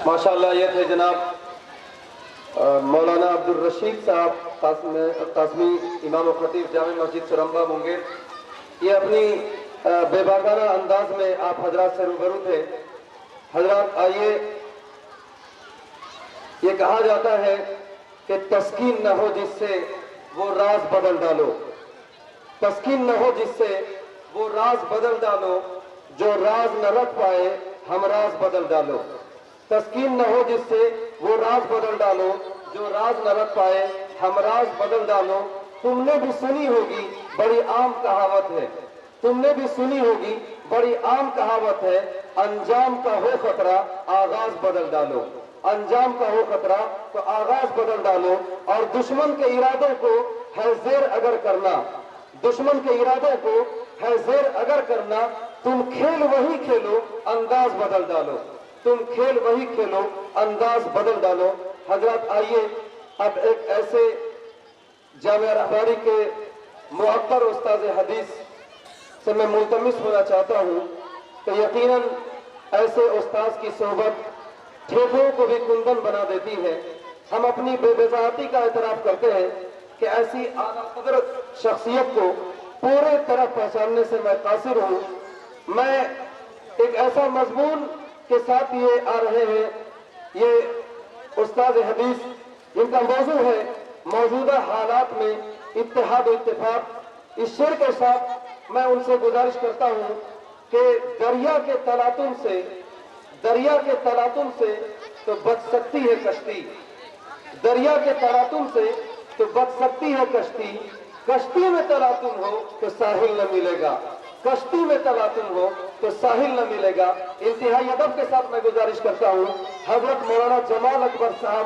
ماشاءاللہ یہ تھے جناب مولانا عبدالرشید صاحب قاسمی امام و خطیب جامع مسجد سرمبا منگیر. یہ اپنی بے باکانہ انداز میں آپ حضرات سے روبرو تھے. حضرات آئیے، یہ کہا جاتا ہے کہ تسکین نہ ہو جس سے وہ راز بدل ڈالو، تسکین نہ ہو جس سے وہ راز بدل ڈالو، جو راز نہ رکھ پائے ہم راز بدل ڈالو. تسکین نہ ہو جس سے وہ راز بدل ڈالو، جو راز نہ رکھ پائے ہم راز بدل ڈالو. تم نے بھی سنی ہوگی بڑی عام کہاوت ہے، تم نے بھی سنی ہوگی بڑی عام کہاوت ہے، انجام کا ہو خطرہ آغاز بدل ڈالو. انجام کا ہو خطرہ تو آغاز بدل ڈالو. اور دشمن کے ارادوں کو ہے زیر اگر کرنا، دشمن کے ارادوں کو ہے زیر اگر کرنا، تم کھیل وہی کھیلو انداز بدل ڈالو، تم کھیل وہی کھیلو انداز بدل ڈالو. حضرات آئیے اب ایک ایسے جامعہ رہبری کے معطر استاد حدیث سے میں ملتمس ہونا چاہتا ہوں کہ یقیناً ایسے استاذ کی صحبت ٹھیکوں کو بھی کندن بنا دیتی ہے. ہم اپنی بے بضاحتی کا اعتراف کرتے ہیں کہ ایسی اعلیٰ قدر شخصیت کو پورے طرح پہچاننے سے میں قاصر ہوں. میں ایک ایسا مضمون کے ساتھ یہ آ رہے ہیں، یہ استاد حدیث جن کا موضوع ہے موجودہ حالات میں اتحاد و اتفاق. اس شعر کے ساتھ میں ان سے گزارش کرتا ہوں کہ دریا کے تلاطم سے تو بچ سکتی ہے کشتی، دریا کے تلاطم سے تو بچ سکتی ہے کشتی، کشتی میں تلاطم ہو تو ساحل نہ ملے گا، کشتی میں تلاطم ہو تو ساحل نہ ملے گا. انتہائی ادب کے ساتھ میں گزارش کرتا ہوں حضرت مولانا جمال اکبر صاحب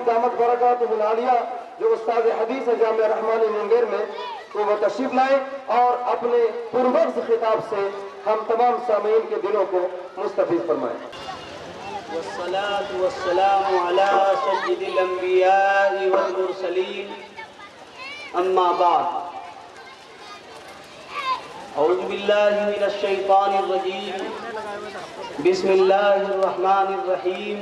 دامت برکاتہ العالیہ جو استاد حدیث ہے جامعہ رحمانی منگیر میں، تو وہ تشریف لائیں اور اپنے پروز خطاب سے ہم تمام سامعین کے دلوں کو مستفیض فرمائیں. والصلاة والسلام على سيد الأنبياء والمرسلين أما بعد. أعوذ بالله من الشيطان الرجيم. بسم الله الرحمن الرحيم.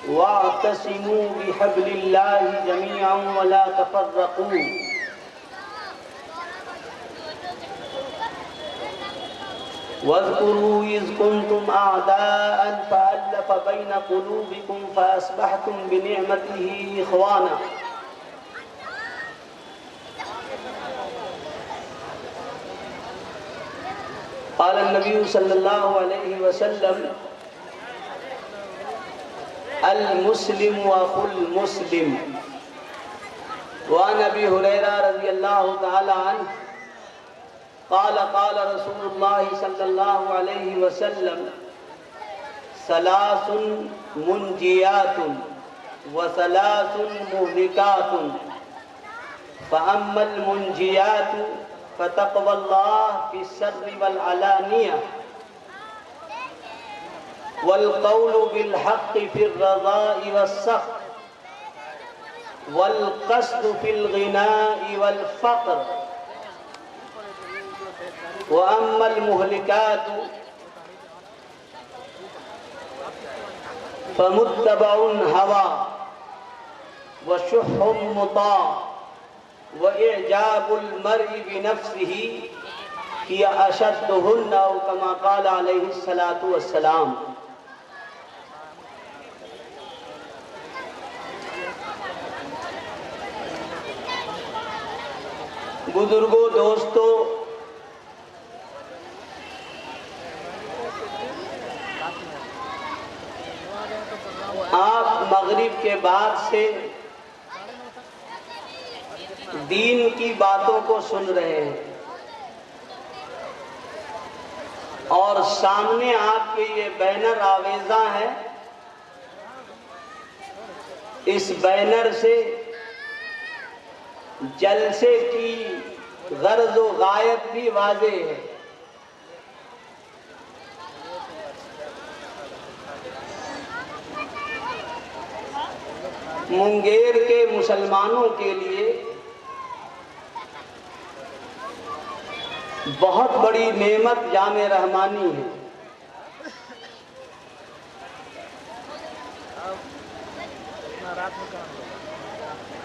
واعتصموا بحبل الله جميعا ولا تفرقوا. واذكروا إذ كنتم أعداء فألف بين قلوبكم فأصبحتم بنعمته إخوانا. قال النبي صلى الله عليه وسلم المسلم أخو المسلم. وعن أبي هريرة رضي الله تعالى عنه قال قال رسول الله صلى الله عليه وسلم ثلاث منجيات وثلاث مهلكات. فأما المنجيات فتقوى الله في السر والعلانية، والقول بالحق في الرضاء والسخط، والقصد في الغناء والفقر. وأما المهلكات فمتبع هوى وشح مطاع وإعجاب المرء بنفسه هي أشدهن، أو كما قال عليه الصلاة والسلام. بزرگوں، دوستوں، آپ مغرب کے بعد سے دین کی باتوں کو سن رہے ہیں اور سامنے آپ کے یہ بینر آویزاں ہے. اس بینر سے جلسے کی غرض و غایت بھی واضح ہے. منگیر کے مسلمانوں کے لیے بہت بڑی نعمت جامع رحمانی ہے.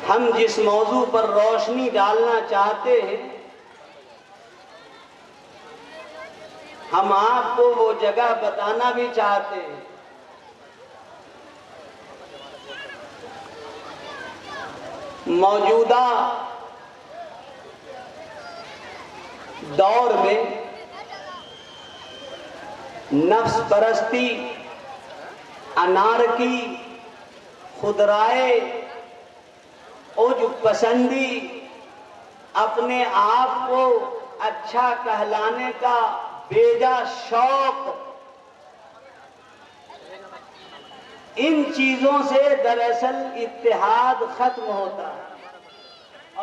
ہم جس موضوع پر روشنی ڈالنا چاہتے ہیں ہم آپ کو وہ جگہ بتانا بھی چاہتے ہیں۔ موجودہ دور میں نفس پرستی، انارکی، خود رائے، عجب پسندی، اپنے آپ کو اچھا کہلانے کا بیجا شوق، ان چیزوں سے دراصل اتحاد ختم ہوتا ہے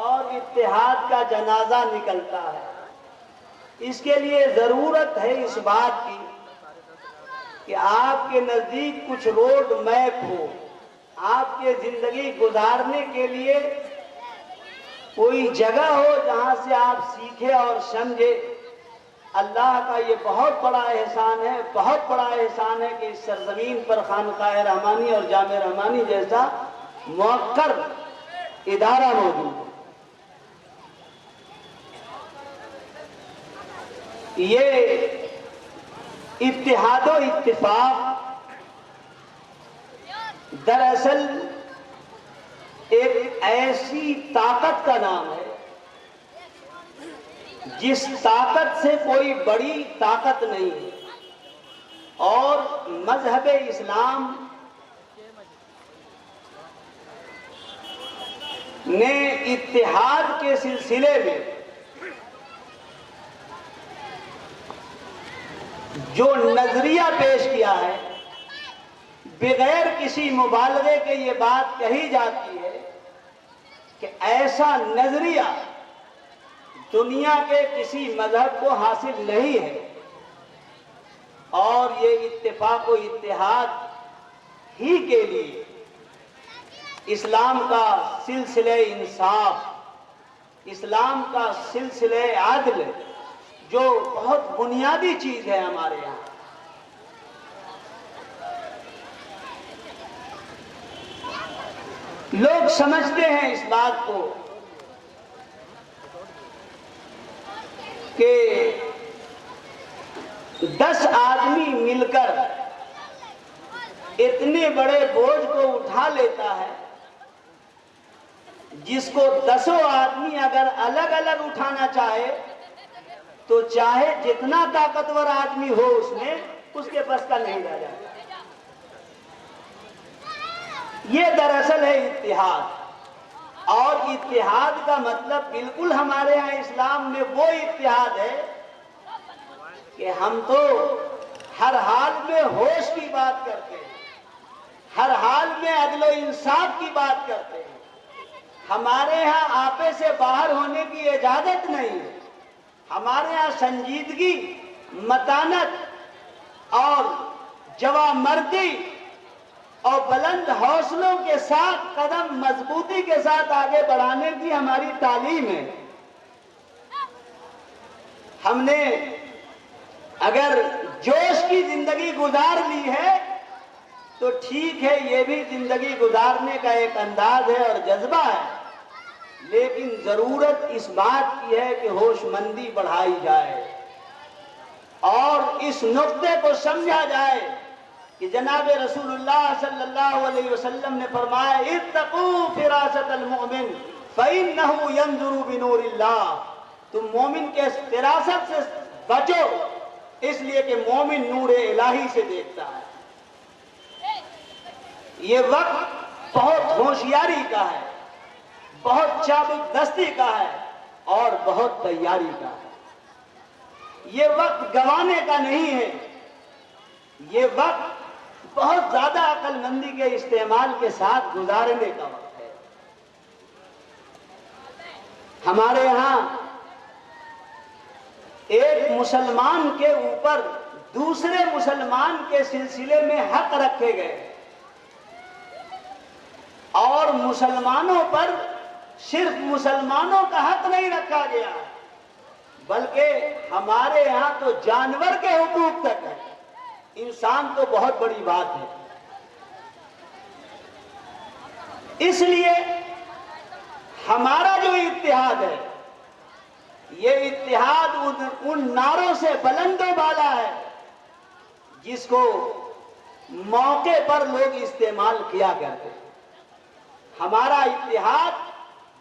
اور اتحاد کا جنازہ نکلتا ہے۔ اس کے لیے ضرورت ہے اس بات کی کہ آپ کے نزدیک کچھ روڈ میپ ہو، آپ کے زندگی گزارنے کے لیے کوئی جگہ ہو جہاں سے آپ سیکھیں اور سمجھیں۔ اللہ کا یہ بہت بڑا احسان ہے، بہت بڑا احسان ہے کہ اس سرزمین پر خانقاہ رحمانی اور جامع رحمانی جیسا موقر ادارہ موجود ہے۔ یہ اتحاد و اتفاق دراصل ایک ایسی طاقت کا نام ہے جس طاقت سے کوئی بڑی طاقت نہیں ہے، اور مذہب اسلام نے اتحاد کے سلسلے میں جو نظریہ پیش کیا ہے، بغیر کسی مبالغے کے یہ بات کہی جاتی ہے کہ ایسا نظریہ دنیا کے کسی مذہب کو حاصل نہیں ہے، اور یہ اتفاق و اتحاد ہی کے لیے اسلام کا سلسلہ انصاف، اسلام کا سلسلہ عدل، جو بہت بنیادی چیز ہے ہمارے یہاں۔ لوگ سمجھتے ہیں اس بات کو کہ 10 آدمی مل کر اتنے بڑے بوجھ کو اٹھا لیتا ہے جس کو 10 آدمی اگر الگ الگ اٹھانا چاہے تو چاہے جتنا طاقتور آدمی ہو اس میں، اس کے بس کا نہیں رہ جاتا۔ یہ دراصل ہے اتحاد، اور اتحاد کا مطلب بالکل ہمارے ہاں اسلام میں وہ اتحاد ہے کہ ہم تو ہر حال میں ہوش کی بات کرتے ہیں، ہر حال میں عدل و انصاف کی بات کرتے ہیں۔ ہمارے ہاں آپے سے باہر ہونے کی اجازت نہیں ہے۔ ہمارے ہاں سنجیدگی، متانت اور جوامردی اور بلند حوصلوں کے ساتھ قدم مضبوطی کے ساتھ آگے بڑھانے کی ہماری تعلیم ہے۔ ہم نے اگر جوش کی زندگی گزار لی ہے تو ٹھیک ہے، یہ بھی زندگی گزارنے کا ایک انداز ہے اور جذبہ ہے، لیکن ضرورت اس بات کی ہے کہ ہوش مندی بڑھائی جائے اور اس نقطے کو سمجھا جائے کہ جناب رسول اللہ صلی اللہ علیہ وسلم نے فرمایا اتقوا فراست المؤمن فإنه ينظر بنور اللہ، تم مومن کے فراست سے بچو، اس لیے کہ مومن نور الہی سے دیکھتا ہے۔ یہ وقت بہت ہوشیاری کا ہے، بہت چابک دستی کا ہے اور بہت تیاری کا ہے۔ یہ وقت گوانے کا نہیں ہے، یہ وقت بہت زیادہ عقل مندی کے استعمال کے ساتھ گزارنے کا وقت ہے۔ ہمارے یہاں ایک مسلمان کے اوپر دوسرے مسلمان کے سلسلے میں حق رکھے گئے، اور مسلمانوں پر صرف مسلمانوں کا حق نہیں رکھا گیا، بلکہ ہمارے یہاں تو جانور کے حقوق تک ہے۔ انسان تو بہت بڑی بات ہے، اس لیے ہمارا جو اتحاد ہے، یہ اتحاد ان نعروں سے بلند و بالا ہے جس کو موقع پر لوگ استعمال کیا کرتے ہیں۔ ہمارا اتحاد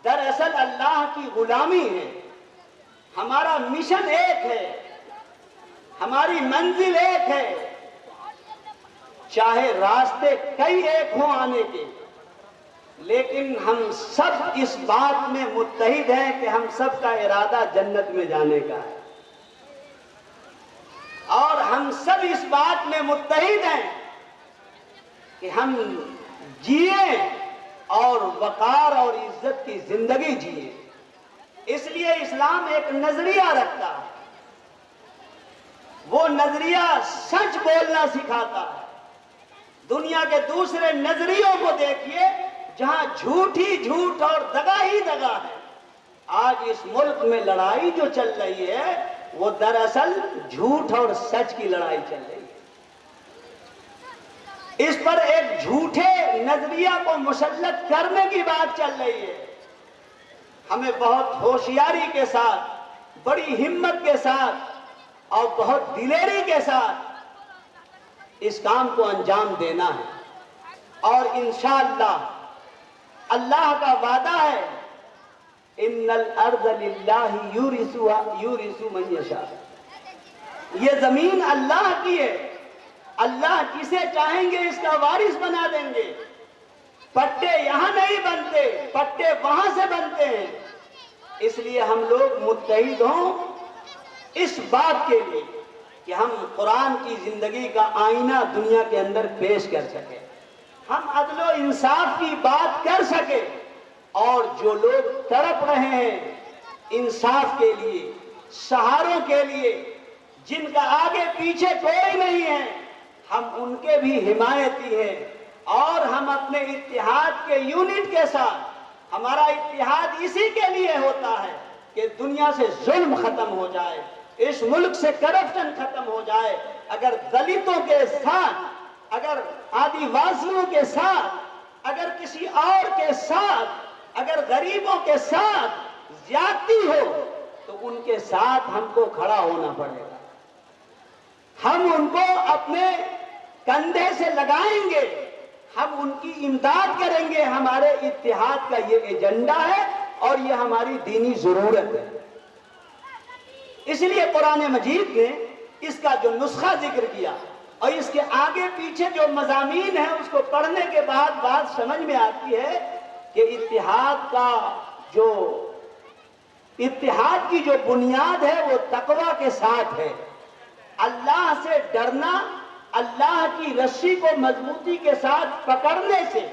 دراصل اللہ کی غلامی ہے۔ ہمارا مشن ایک ہے، ہماری منزل ایک ہے، چاہے راستے کئی ایک ہوں آنے کے، لیکن ہم سب اس بات میں متحد ہیں کہ ہم سب کا ارادہ جنت میں جانے کا ہے، اور ہم سب اس بات میں متحد ہیں کہ ہم جئیں اور وقار اور عزت کی زندگی جئیں۔ اس لیے اسلام ایک نظریہ رکھتا ہے، وہ نظریہ سچ بولنا سکھاتا ہے۔ دنیا کے دوسرے نظریوں کو دیکھیے، جہاں جھوٹ ہی جھوٹ اور دغا ہی دغا ہے۔ آج اس ملک میں لڑائی جو چل رہی ہے وہ دراصل جھوٹ اور سچ کی لڑائی چل رہی ہے۔ اس پر ایک جھوٹے نظریہ کو مسلط کرنے کی بات چل رہی ہے۔ ہمیں بہت ہوشیاری کے ساتھ، بڑی ہمت کے ساتھ اور بہت دلیری کے ساتھ اس کام کو انجام دینا ہے، اور انشاءاللہ اللہ کا وعدہ ہے، ان الارض للہ یورث من یشاء، یہ زمین اللہ کی ہے، اللہ جسے چاہیں گے اس کا وارث بنا دیں گے۔ پٹے یہاں نہیں بنتے، پٹے وہاں سے بنتے ہیں۔ اس لیے ہم لوگ متحد ہوں اس بات کے لیے کہ ہم قرآن کی زندگی کا آئینہ دنیا کے اندر پیش کر سکیں، ہم عدل و انصاف کی بات کر سکیں، اور جو لوگ تڑپ رہے ہیں انصاف کے لیے، سہاروں کے لیے، جن کا آگے پیچھے کوئی نہیں ہے، ہم ان کے بھی حمایتی ہیں۔ اور ہم اپنے اتحاد کے یونٹ کے ساتھ، ہمارا اتحاد اسی کے لیے ہوتا ہے کہ دنیا سے ظلم ختم ہو جائے، اس ملک سے کرپشن ختم ہو جائے۔ اگر دلتوں کے ساتھ، اگر آدیواسیوں کے ساتھ، اگر کسی اور کے ساتھ، اگر غریبوں کے ساتھ زیادتی ہو تو ان کے ساتھ ہم کو کھڑا ہونا پڑے گا۔ ہم ان کو اپنے کندھے سے لگائیں گے، ہم ان کی امداد کریں گے۔ ہمارے اتحاد کا یہ ایجنڈا ہے اور یہ ہماری دینی ضرورت ہے۔ اس لیے قرآن مجید نے اس کا جو نسخہ ذکر کیا اور اس کے آگے پیچھے جو مضامین ہیں اس کو پڑھنے کے بعد بات سمجھ میں آتی ہے کہ اتحاد کی جو بنیاد ہے وہ تقویٰ کے ساتھ ہے۔ اللہ سے ڈرنا، اللہ کی رسی کو مضبوطی کے ساتھ پکڑنے سے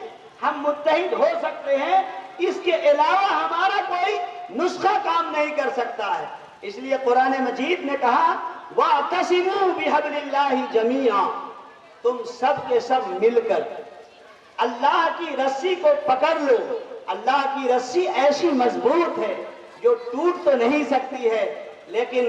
ہم متحد ہو سکتے ہیں۔ اس کے علاوہ ہمارا کوئی نسخہ کام نہیں کر سکتا ہے۔ اس لیے قرآن مجید نے کہا وَاعْتَصِمُوا بِحَبْلِ اللَّهِ جَمِيعًا، تم سب کے سب مل کر اللہ کی رسی کو پکڑ لو۔ اللہ کی رسی ایسی مضبوط ہے جو ٹوٹ تو نہیں سکتی ہے، لیکن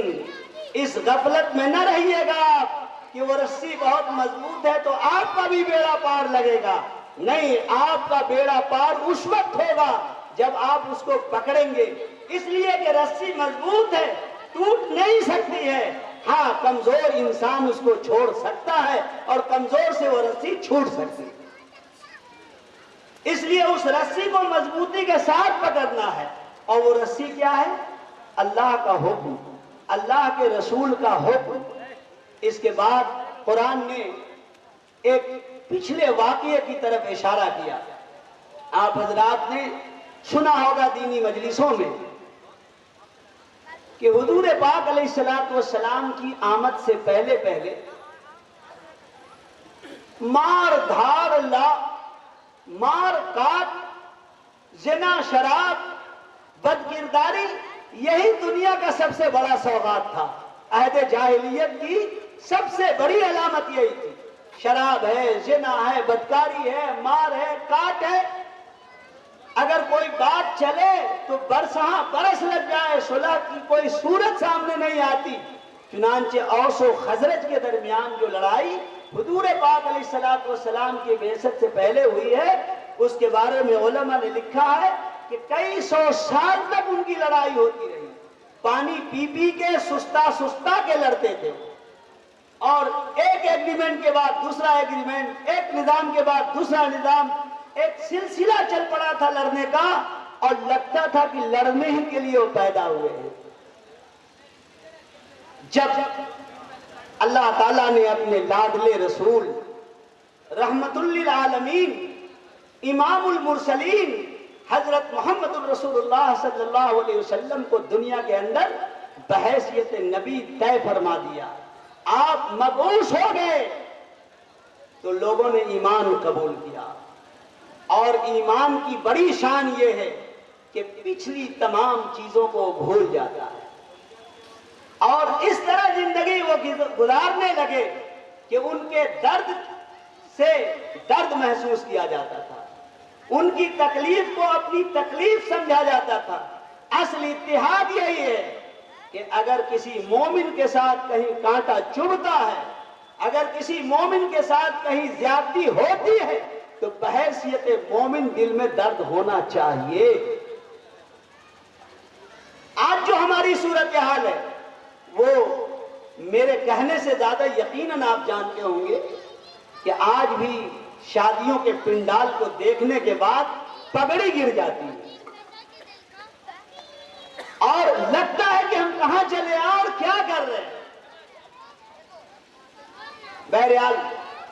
اس غفلت میں نہ رہیے گا آپ کہ وہ رسی بہت مضبوط ہے تو آپ کا بھی بیڑا پار لگے گا۔ نہیں، آپ کا بیڑا پار اس وقت ہوگا جب آپ اس کو پکڑیں گے، اس لیے کہ رسی مضبوط ہے، ٹوٹ نہیں سکتی ہے۔ ہاں، کمزور انسان اس کو چھوڑ سکتا ہے اور کمزور سے وہ رسی چھوٹ سکتی ہے۔ اس لیے اس رسی کو مضبوطی کے ساتھ پکڑنا ہے، اور وہ رسی کیا ہے؟ اللہ کا حکم، اللہ کے رسول کا حکم۔ اس کے بعد قرآن نے ایک پچھلے واقعے کی طرف اشارہ کیا۔ آپ حضرات نے سنا ہوگا دینی مجلسوں میں کہ حضور پاک علیہ السلام کی آمد سے پہلے مار دھاڑ مار کاٹ، زنا، شراب، بد کرداری، یہی دنیا کا سب سے بڑا سوغات تھا۔ عہد جاہلیت کی سب سے بڑی علامت یہی تھی۔ شراب ہے، زنا ہے، بدکاری ہے، مار ہے، کاٹ ہے۔ اگر کوئی بات چلے تو برساں برس لگ جائے، صلح کی کوئی صورت سامنے نہیں آتی۔ چنانچہ اوس و خزرج کے درمیان جو لڑائی حضور پاک علیہ السلام کی بعثت سے پہلے ہوئی ہے، اس کے بارے میں علماء نے لکھا ہے کہ کئی سو سال تک ان کی لڑائی ہوتی رہی، پانی پی پی کے سستا کے لڑتے تھے، اور ایک ایگریمنٹ کے بعد دوسرا ایگریمنٹ، ایک نظام کے بعد دوسرا نظام، ایک سلسلہ چل پڑا تھا لڑنے کا، اور لگتا تھا کہ لڑنے ہی کے لیے وہ پیدا ہوئے ہیں۔ جب اللہ تعالیٰ نے اپنے لاڈلے رسول رحمت للعالمین امام المرسلین حضرت محمد الرسول اللہ صلی اللہ علیہ وسلم کو دنیا کے اندر بحیثیت نبی طے فرما دیا، آپ مبعوث ہو گئے، تو لوگوں نے ایمان قبول کیا۔ اور ایمان کی بڑی شان یہ ہے کہ پچھلی تمام چیزوں کو بھول جاتا ہے، اور اس طرح زندگی وہ گزارنے لگے کہ ان کے درد سے درد محسوس کیا جاتا تھا، ان کی تکلیف کو اپنی تکلیف سمجھا جاتا تھا۔ اصل اتحاد یہی ہے کہ اگر کسی مومن کے ساتھ کہیں کانٹا چبھتا ہے، اگر کسی مومن کے ساتھ کہیں زیادتی ہوتی ہے، تو بحیثیت مومن دل میں درد ہونا چاہیے۔ آج جو ہماری صورتحال ہے وہ میرے کہنے سے زیادہ یقیناً آپ جانتے ہوں گے کہ آج بھی شادیوں کے پنڈال کو دیکھنے کے بعد پگڑی گر جاتی ہے، اور لگتا ہے کہ ہم کہاں چلے آئے اور کیا کر رہے ہیں۔ بہرحال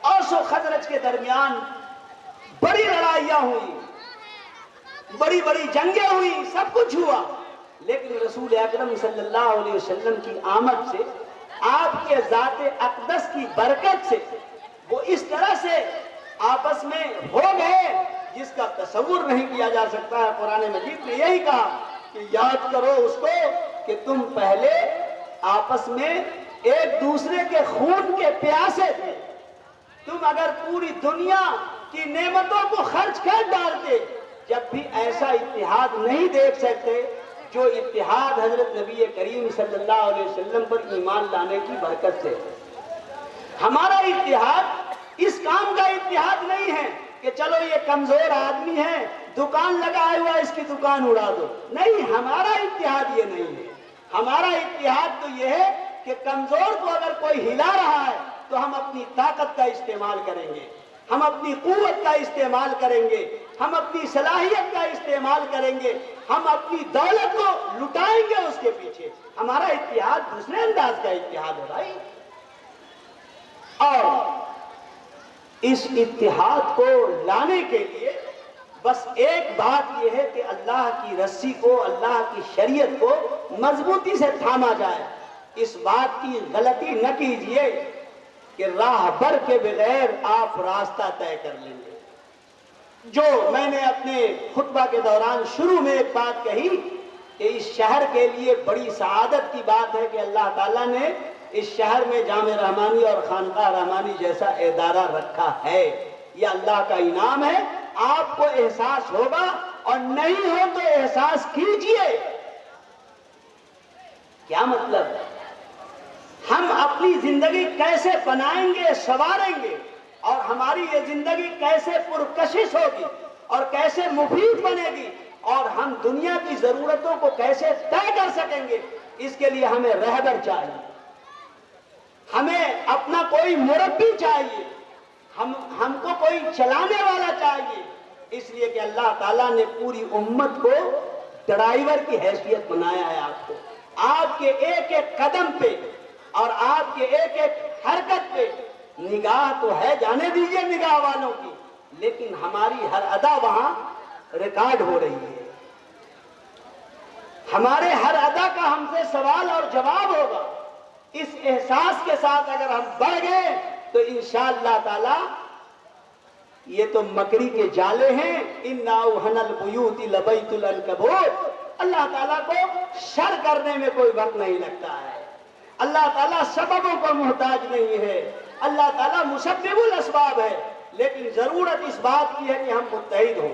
اوس و خزرج کے درمیان بڑی لڑائیاں ہوئی، بڑی بڑی جنگیں ہوئی، سب کچھ ہوا، لیکن رسول اکرم صلی اللہ علیہ وسلم کی آمد سے، آپ کے ذات اقدس کی برکت سے وہ اس طرح سے آپس میں ہو گئے جس کا تصور نہیں کیا جا سکتا ہے۔ قرآن مجید نے یہی کہا کہ یاد کرو اس کو کہ تم پہلے آپس میں ایک دوسرے کے خون کے پیاسے تھے، تم اگر پوری دنیا کی نعمتوں کو خرچ کر ڈالتے جب بھی ایسا اتحاد نہیں دیکھ سکتے جو اتحاد حضرت نبی کریم صلی اللہ علیہ وسلم پر ایمان لانے کی برکت سے۔ ہمارا اتحاد اس کام کا اتحاد نہیں ہے کہ چلو یہ کمزور آدمی ہے، دکان لگائے ہوا اس کی دکان اڑا دو، نہیں، ہمارا اتحاد یہ نہیں ہے۔ ہمارا اتحاد تو یہ ہے کہ کمزور کو اگر کوئی ہلا رہا ہے تو ہم اپنی طاقت کا استعمال کریں گے، ہم اپنی قوت کا استعمال کریں گے، ہم اپنی صلاحیت کا استعمال کریں گے، ہم اپنی دولت کو لٹائیں گے اس کے پیچھے۔ ہمارا اتحاد دوسرے انداز کا اتحاد ہے بھائی، اور اس اتحاد کو لانے کے لیے بس ایک بات یہ ہے کہ اللہ کی رسی کو، اللہ کی شریعت کو مضبوطی سے تھاما جائے۔ اس بات کی غلطی نہ کیجئے کہ راہ بر کے بغیر آپ راستہ طے کر لیں گے۔ جو میں نے اپنے خطبہ کے دوران شروع میں ایک بات کہی کہ اس شہر کے لیے بڑی سعادت کی بات ہے کہ اللہ تعالیٰ نے اس شہر میں جامع رحمانی اور خانقاہ رحمانی جیسا ادارہ رکھا ہے، یہ اللہ کا انعام ہے۔ آپ کو احساس ہوگا، اور نہیں ہو تو احساس کیجئے۔ کیا مطلب ہے؟ ہم اپنی زندگی کیسے بنائیں گے، سنواریں گے، اور ہماری یہ زندگی کیسے پرکشش ہوگی اور کیسے مفید بنے گی، اور ہم دنیا کی ضرورتوں کو کیسے طے کر سکیں گے، اس کے لیے ہمیں رہبر چاہیے، ہمیں اپنا کوئی مربی چاہیے، ہم کو کوئی چلانے والا چاہیے۔ اس لیے کہ اللہ تعالیٰ نے پوری امت کو ڈرائیور کی حیثیت بنایا ہے۔ آپ کے ایک ایک قدم پہ اور آپ کے ایک ایک حرکت پہ نگاہ تو ہے، جانے دیجئے نگاہ والوں کی، لیکن ہماری ہر ادا وہاں ریکارڈ ہو رہی ہے۔ ہمارے ہر ادا کا ہم سے سوال اور جواب ہوگا۔ اس احساس کے ساتھ اگر ہم بڑھ گئے تو انشاءاللہ تعالی یہ تو مکری کے جالے ہیں، اِنَّا أَوْهَنَ الْبُيُوتِ لَبَيْتُ الْعَنْكَبُوتِ۔ اللہ تعالیٰ کو شر کرنے میں کوئی وقت نہیں لگتا ہے، اللہ تعالیٰ سببوں کو محتاج نہیں ہے، اللہ تعالیٰ مسبب الاسباب ہے، لیکن ضرورت اس بات کی ہے کہ ہم متحد ہوں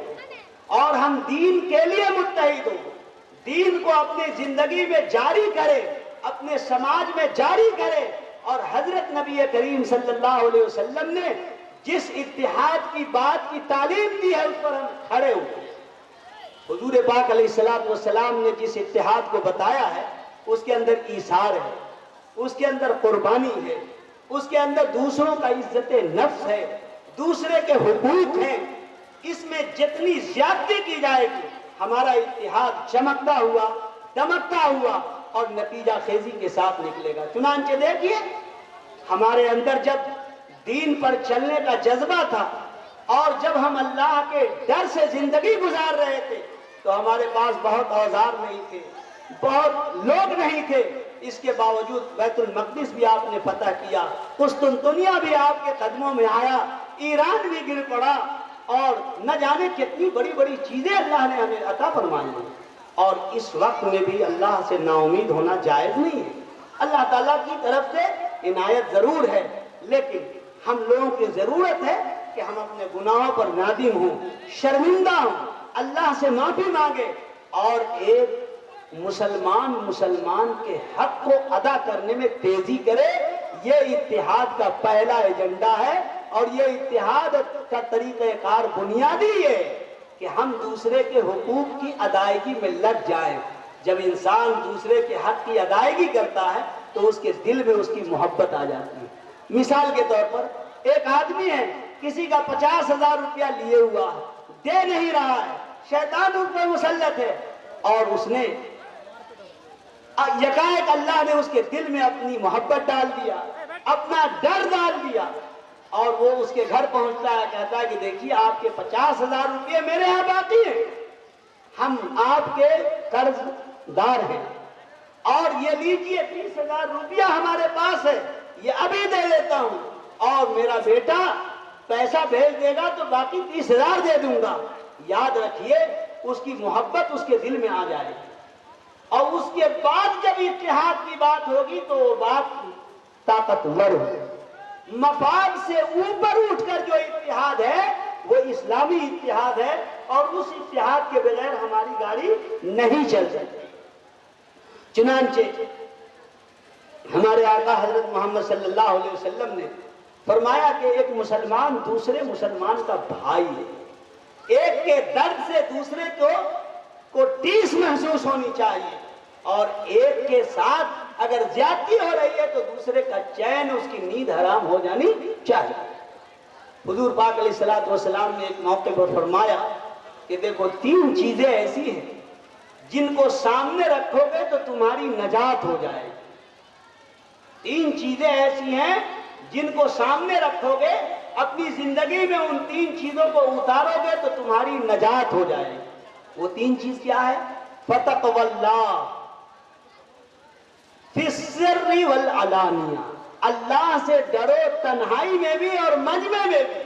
اور ہم دین کے لیے متحد ہوں، دین کو اپنی زندگی میں جاری کرے، اپنے سماج میں جاری کرے۔ اور حضرت نبی کریم صلی اللہ علیہ وسلم نے جس اتحاد کی بات کی تعلیم دی ہے اس پر ہم کھڑے ہوئے. حضور پاک علیہ الصلوۃ والسلام نے جس اتحاد کو بتایا ہے اس کے اندر ایثار ہے، اس کے اندر قربانی ہے، اس کے اندر دوسروں کا عزت نفس ہے، دوسرے کے حقوق ہیں. اس میں جتنی زیادتی کی جائے گی ہمارا اتحاد چمکتا ہوا، دمکتا ہوا اور نتیجہ خیزی کے ساتھ نکلے گا. چنانچہ دیکھیے ہمارے اندر جب دین پر چلنے کا جذبہ تھا اور جب ہم اللہ کے ڈر سے زندگی گزار رہے تھے تو ہمارے پاس بہت اوزار نہیں تھے، بہت لوگ نہیں تھے. اس کے باوجود بیت المقدس بھی آپ نے فتح کیا، قسطنطنیہ بھی آپ کے قدموں میں آیا، ایران بھی گر پڑا اور نہ جانے کتنی بڑی بڑی چیزیں اللہ نے ہمیں عطا فرمائی ہیں. اور اس وقت میں بھی اللہ سے نا امید ہونا جائز نہیں ہے. اللہ تعالیٰ کی طرف سے عنایت ضرور ہے، لیکن ہم لوگوں کی ضرورت ہے کہ ہم اپنے گناہوں پر نادم ہوں، شرمندہ ہوں، اللہ سے معافی مانگے اور ایک مسلمان کے حق کو ادا کرنے میں تیزی کرے. یہ اتحاد کا پہلا ایجنڈا ہے اور یہ اتحاد کا طریقہ کار بنیادی ہے کہ ہم دوسرے کے حقوق کی ادائیگی میں لگ جائیں. جب انسان دوسرے کے حق کی ادائیگی کرتا ہے تو اس کے دل میں اس کی محبت آ جاتی ہے. مثال کے طور پر ایک آدمی ہے، کسی کا 50,000 روپیہ لیے ہوا ہے، دے نہیں رہا ہے، شیطان اس پر مسلط ہے اور اس نے یکایک اللہ نے اس کے دل میں اپنی محبت ڈال دیا، اپنا ڈر ڈال دیا اور وہ اس کے گھر پہنچتا ہے، کہتا ہے کہ دیکھیے آپ کے 50,000 روپیے میرے ہاں باقی ہیں، ہم آپ کے قرض دار ہیں اور یہ لیجیے 30,000 روپیہ ہمارے پاس ہے، یہ ابھی دے دیتا ہوں اور میرا بیٹا پیسہ بھیج دے گا تو باقی 30,000 دے دوں گا. یاد رکھیے اس کی محبت اس کے دل میں آ جائے گی اور اس کے بعد جب اتحاد کی بات ہوگی تو وہ بات طاقتور ہوگی. مفاد سے اوپر اٹھ کر جو اتحاد ہے وہ اسلامی اتحاد ہے اور اس اتحاد کے بغیر ہماری گاڑی نہیں چل سکتی. چنانچہ ہمارے آقا حضرت محمد صلی اللہ علیہ وسلم نے فرمایا کہ ایک مسلمان دوسرے مسلمان کا بھائی ہے. ایک کے درد سے دوسرے کو ٹیس محسوس ہونی چاہیے اور ایک کے ساتھ اگر زیادتی ہو رہی ہے تو دوسرے کا چین، اس کی نیند حرام ہو جانی چاہیے. حضور پاک علیہ الصلوۃ والسلام نے ایک موقع پر فرمایا کہ دیکھو 3 چیزیں ایسی ہیں جن کو سامنے رکھو گے تو تمہاری نجات ہو جائے گی. 3 چیزیں ایسی ہیں جن کو سامنے رکھو گے، اپنی زندگی میں ان 3 چیزوں کو اتارو گے تو تمہاری نجات ہو جائے گی. وہ 3 چیز کیا ہے؟ فتقوی اللہ فی السر والعلانیہ، اللہ سے ڈرو تنہائی میں بھی اور مجمع میں بھی.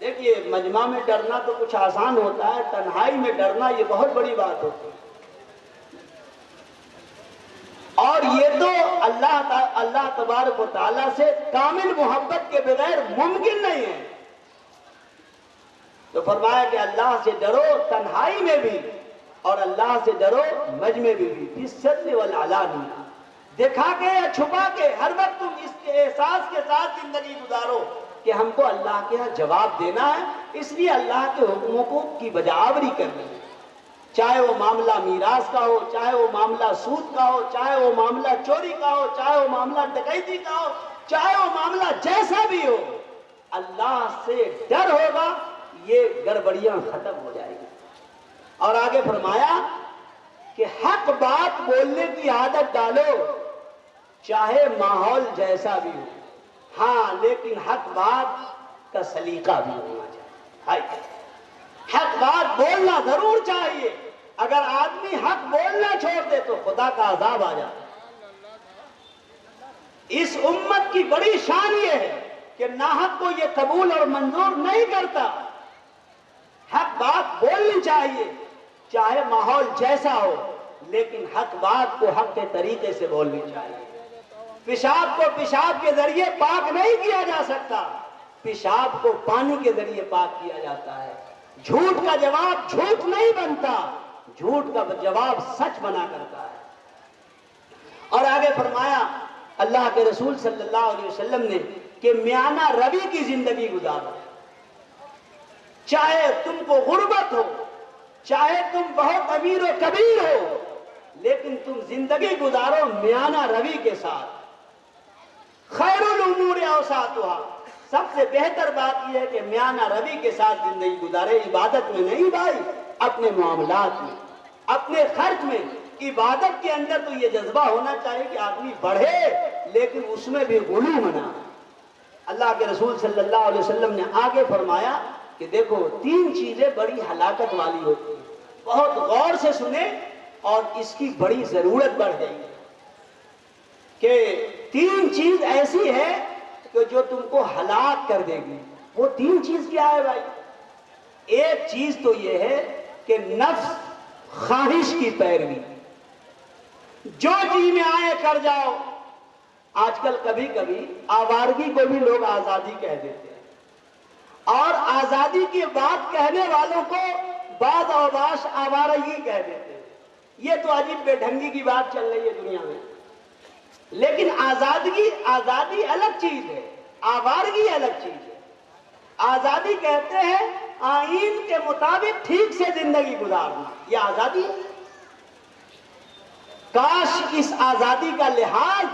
دیکھیے مجمع میں ڈرنا تو کچھ آسان ہوتا ہے، تنہائی میں ڈرنا یہ بہت بڑی بات ہوتی ہے. اور یہ تو اللہ تبارک و تعالیٰ سے کامل محبت کے بغیر ممکن نہیں ہے. تو فرمایا کہ اللہ سے ڈرو تنہائی میں بھی اور اللہ سے ڈرو مجمع میں بھی، فی السر والعلانیہ. دکھا کے یا چھپا کے ہر وقت تم اس کے احساس کے ساتھ زندگی گزارو کہ ہم کو اللہ کے ہاں جواب دینا ہے، اس لیے اللہ کے حکموں کی بجاوری کرنی ہے. چاہے وہ معاملہ میراث کا ہو، چاہے وہ معاملہ سود کا ہو، چاہے وہ معاملہ چوری کا ہو، چاہے وہ معاملہ ڈکیتی کا ہو، چاہے وہ معاملہ جیسا بھی ہو، اللہ سے ڈر ہوگا یہ گڑبڑیاں ختم ہو جائے گی. اور آگے فرمایا کہ حق بات بولنے کی عادت ڈالو چاہے ماحول جیسا بھی ہو. ہاں لیکن حق بات کا سلیقہ بھی ہونا چاہیے. حق بات بولنا ضرور چاہیے. اگر آدمی حق بولنا چھوڑ دے تو خدا کا عذاب آ جاتا ہے. اس امت کی بڑی شان یہ ہے کہ ناحق کو یہ قبول اور منظور نہیں کرتا. حق بات بولنی چاہیے چاہے ماحول جیسا ہو، لیکن حق بات کو حق کے طریقے سے بولنی چاہیے. پیشاب کو پیشاب کے ذریعے پاک نہیں کیا جا سکتا، پیشاب کو پانی کے ذریعے پاک کیا جاتا ہے. جھوٹ کا جواب جھوٹ نہیں بنتا، جھوٹ کا جواب سچ بنا کرتا ہے. اور آگے فرمایا اللہ کے رسول صلی اللہ علیہ وسلم نے کہ میانہ روی کی زندگی گزارو، چاہے تم کو غربت ہو، چاہے تم بہت امیر و کبیر ہو، لیکن تم زندگی گزارو میانہ روی کے ساتھ۔ خیر الامور اوساطھا، سب سے بہتر بات یہ ہے کہ میانہ روی کے ساتھ زندگی گزارے، عبادت میں نہیں بھائی، اپنے معاملات میں، اپنے خرچ میں۔ عبادت کے اندر تو یہ جذبہ ہونا چاہیے کہ آدمی بڑھے، لیکن اس میں بھی غلو نہ۔ اللہ کے رسول صلی اللہ علیہ وسلم نے آگے فرمایا کہ دیکھو 3 چیزیں بڑی ہلاکت والی ہوتی ہیں، بہت غور سے سنیں اور اس کی بڑی ضرورت بڑھ گئی ہے کہ 3 چیز ایسی ہے کہ جو تم کو ہلاک کر دے گی۔ وہ 3 چیز کیا ہے بھائی؟ ایک چیز تو یہ ہے کہ نفس خواہش کی پیروی، جو جی میں آئے کر جاؤ۔ آج کل کبھی کبھی آوارگی کو بھی لوگ آزادی کہہ دیتے ہیں، اور آزادی کی بات کہنے والوں کو بعض اوقات آوارگی کہہ دیتے ہیں۔ یہ تو عجیب بے ڈھنگی کی بات چل رہی ہے دنیا میں۔ لیکن آزادی الگ چیز ہے، آوارگی الگ چیز ہے۔ آزادی کہتے ہیں آئین کے مطابق ٹھیک سے زندگی گزارنا، یہ آزادی ہے۔ کاش اس آزادی کا لحاظ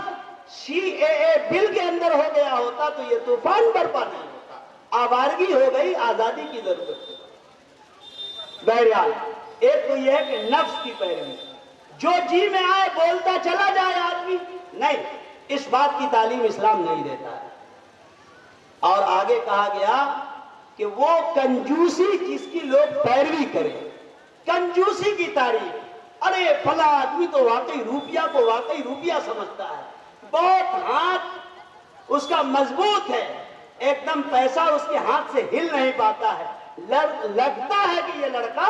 CAA بل کے اندر ہو گیا ہوتا تو یہ طوفان برپا نہیں ہوتا۔ آوارگی ہو گئی، آزادی کی ضرورت ہے۔ بہرحال ایک تو یہ ہے کہ نفس کی پیروی، جو جی میں آئے بولتا چلا جائے آدمی، نہیں، اس بات کی تعلیم اسلام نہیں دیتا ہے۔ اور آگے کہا گیا کہ وہ کنجوسی جس کی لوگ پیروی کریں، کنجوسی کی تعریف، ارے فلاں آدمی تو واقعی روپیہ کو واقعی روپیہ سمجھتا ہے، بہت ہاتھ اس کا مضبوط ہے، ایک دم پیسہ اس کے ہاتھ سے ہل نہیں پاتا ہے، لگتا ہے کہ یہ لڑکا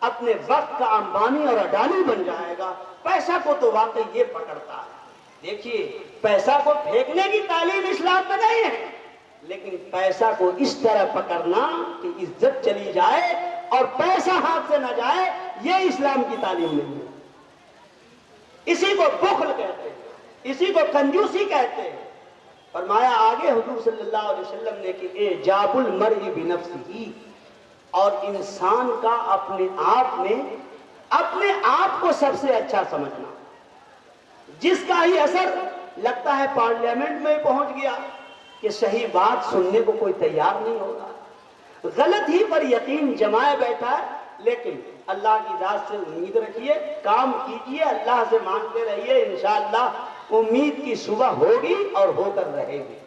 اپنے وقت کا امبانی اور اڈانی بن جائے گا، پیسہ کو تو واقعی یہ پکڑتا ہے۔ دیکھیے پیسہ کو پھینکنے کی تعلیم اسلام میں نہیں ہے، لیکن پیسہ کو اس طرح پکڑنا کہ عزت چلی جائے اور پیسہ ہاتھ سے نہ جائے، یہ اسلام کی تعلیم نہیں ہے۔ اسی کو بخل کہتے ہیں، اسی کو کنجوسی کہتے ہیں۔ فرمایا آگے حضور صلی اللہ علیہ وسلم نے کہ اعجاب المرء بنفسہ، اور انسان کا اپنے آپ کو سب سے اچھا سمجھنا۔ جس کا ہی اثر لگتا ہے پارلیمنٹ میں پہنچ گیا کہ صحیح بات سننے کو کوئی تیار نہیں ہوگا، غلط ہی پر یقین جمائے بیٹھا ہے، لیکن اللہ کی ذات سے امید رکھیے، کام کیجئے، اللہ سے مانگتے رہیے، انشاءاللہ امید کی صبح ہوگی اور ہو کر رہے گی۔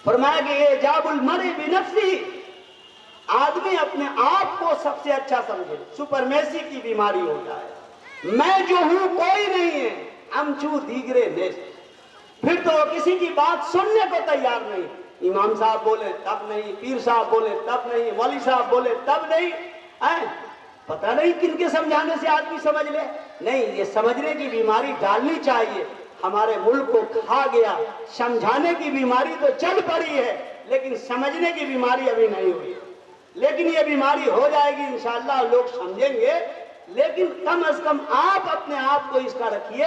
فرمایا کہ اعجاب المرء بنفسہ، آدمی اپنے آپ کو سب سے اچھا سمجھے، سپرمیسی کی بیماری ہو جائے، میں جو ہوں کوئی نہیں ہے، امچو دیگرے نیست، پھر تو کسی کی بات سننے کو تیار نہیں، امام صاحب بولے تب نہیں، پیر صاحب بولے تب نہیں، مولوی صاحب بولے تب نہیں، پتہ نہیں کن کے سمجھانے سے آدمی سمجھ لے۔ نہیں، یہ سمجھنے کی بیماری ڈالنی چاہیے، ہمارے ملک کو کھا گیا۔ سمجھانے کی بیماری تو چل پڑی ہے، لیکن سمجھنے کی بیماری ابھی نہیں ہوئی ہے، لیکن یہ بیماری ہو جائے گی انشاءاللہ، لوگ سمجھیں گے۔ لیکن کم از کم آپ اپنے آپ کو اس کا رکھیے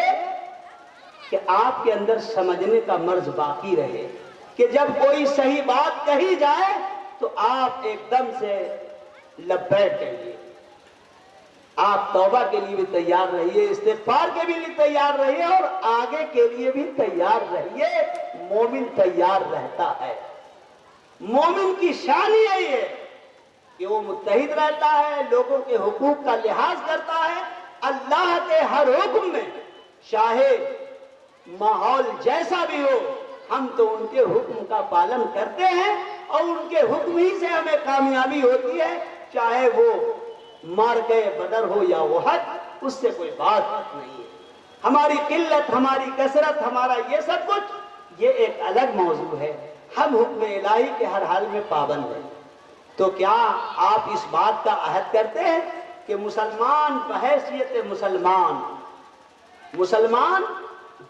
کہ آپ کے اندر سمجھنے کا مرض باقی رہے، کہ جب کوئی صحیح بات کہی جائے تو آپ ایک دم سے لبیک کہیے، آپ توبہ کے لیے بھی تیار رہیے، استغفار کے بھی لیے تیار رہیے، اور آگے کے لیے بھی تیار رہیے۔ مومن تیار رہتا ہے، مومن کی شان یہی ہے کہ وہ متحد رہتا ہے، لوگوں کے حقوق کا لحاظ کرتا ہے، اللہ کے ہر حکم میں چاہے ماحول جیسا بھی ہو، ہم تو ان کے حکم کا پالن کرتے ہیں، اور ان کے حکم ہی سے ہمیں کامیابی ہوتی ہے، چاہے وہ مارکے بدر ہو یا احد، اس سے کوئی بات نہیں ہے۔ ہماری قلت، ہماری کثرت، ہمارا یہ سب کچھ یہ ایک الگ موضوع ہے، ہم حکم الہی کے ہر حال میں پابند ہیں۔ تو کیا آپ اس بات کا عہد کرتے ہیں کہ مسلمان بحیثیت مسلمان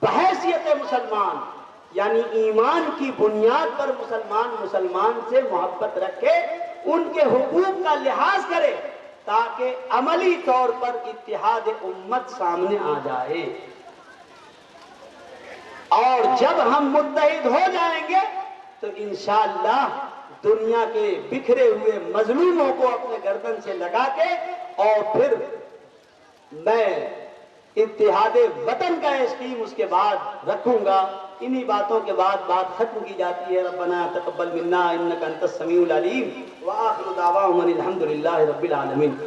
بحیثیت مسلمان، یعنی ایمان کی بنیاد پر مسلمان سے محبت رکھے، ان کے حقوق کا لحاظ کرے، تاکہ عملی طور پر اتحاد امت سامنے آ جائے، اور جب ہم متحد ہو جائیں گے تو انشاءاللہ دنیا کے بکھرے ہوئے مظلوموں کو اپنے گردن سے لگا کے اور پھر میں اتحاد وطن کا اسکیم اس کے بعد رکھوں گا. انہی باتوں کے بعد بات ختم کی جاتی ہے. ربنا تقبل منا انک انت السمیع العلیم وآخر دعواہم الحمد للہ رب العالمین.